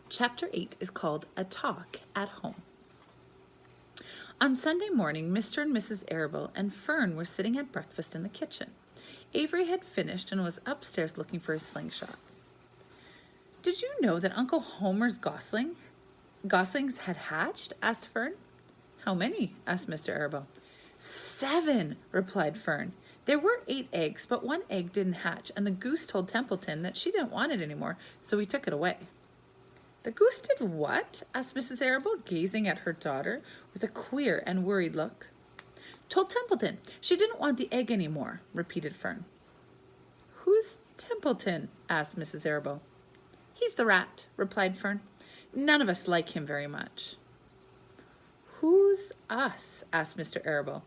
Chapter 8 is called A Talk at Home. On Sunday morning, Mr. and Mrs. Arable and Fern were sitting at breakfast in the kitchen. Avery had finished and was upstairs looking for his slingshot. "Did you know that Uncle Homer's goslings had hatched?" asked Fern. "How many?" asked Mr. Arable. 7, replied Fern. "There were 8 eggs, but 1 egg didn't hatch, and the goose told Templeton that she didn't want it anymore, so he took it away." "The goose did what?" asked Mrs. Arable, gazing at her daughter with a queer and worried look. "Told Templeton she didn't want the egg anymore," repeated Fern. "Who's Templeton?" asked Mrs. Arable. "He's the rat," replied Fern. "None of us like him very much." "Who's us?" asked Mr. Arable.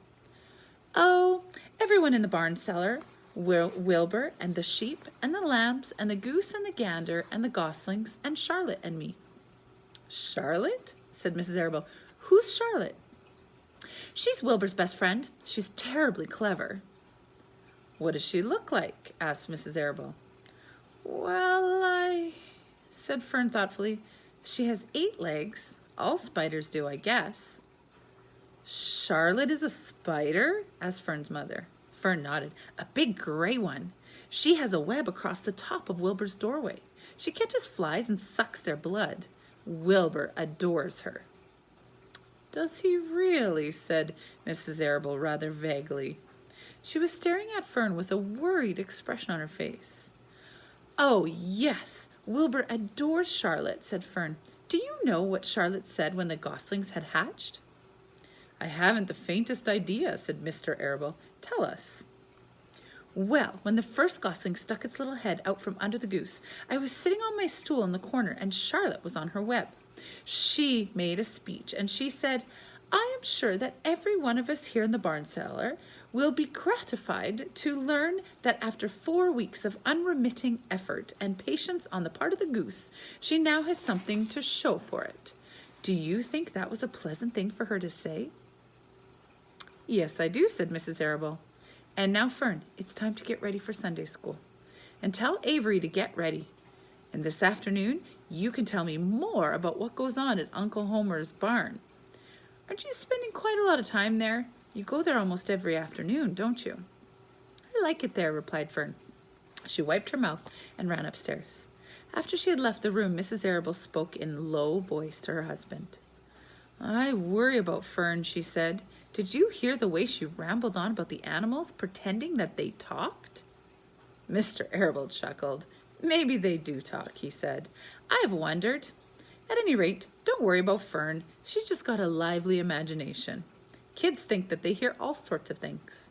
"Oh, everyone in the barn cellar. Wilbur and the sheep and the lambs and the goose and the gander and the goslings and Charlotte and me." "Charlotte?" said Mrs. Arable. "Who's Charlotte?" "She's Wilbur's best friend. She's terribly clever." "What does she look like?" asked Mrs. Arable. "Well, said Fern thoughtfully. "She has 8 legs. All spiders do, I guess." "Charlotte is a spider?" asked Fern's mother. Fern nodded. "A big gray one. She has a web across the top of Wilbur's doorway. She catches flies and sucks their blood. Wilbur adores her." "Does he really?" said Mrs. Arable rather vaguely. She was staring at Fern with a worried expression on her face. "Oh, yes, Wilbur adores Charlotte," said Fern. "Do you know what Charlotte said when the goslings had hatched?" "I haven't the faintest idea," said Mr. Arable. "Tell us." "Well, when the first gosling stuck its little head out from under the goose, I was sitting on my stool in the corner and Charlotte was on her web. She made a speech and she said, 'I am sure that every one of us here in the barn cellar will be gratified to learn that after 4 weeks of unremitting effort and patience on the part of the goose, she now has something to show for it.' Do you think that was a pleasant thing for her to say?" "Yes, I do," said Mrs. Arable. "And now, Fern, it's time to get ready for Sunday school. And tell Avery to get ready. And this afternoon, you can tell me more about what goes on at Uncle Homer's barn. Aren't you spending quite a lot of time there? You go there almost every afternoon, don't you?" "I like it there," replied Fern. She wiped her mouth and ran upstairs. After she had left the room, Mrs. Arable spoke in low voice to her husband. "I worry about Fern," she said. "Did you hear the way she rambled on about the animals, pretending that they talked?" Mr. Arable chuckled. "Maybe they do talk," he said. "I've wondered. At any rate, don't worry about Fern. She's just got a lively imagination. Kids think that they hear all sorts of things."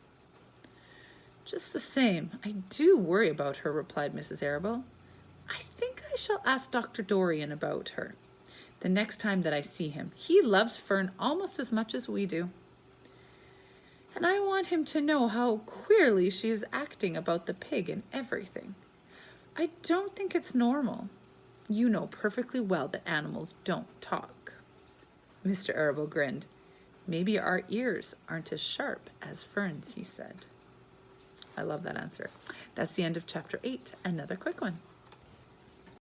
"Just the same, I do worry about her," replied Mrs. Arable. "I think I shall ask Dr. Dorian about her the next time that I see him. He loves Fern almost as much as we do. And I want him to know how queerly she is acting about the pig and everything. I don't think it's normal. You know perfectly well that animals don't talk." Mr. Arable grinned. "Maybe our ears aren't as sharp as Fern's," he said. I love that answer. That's the end of chapter 8. Another quick one.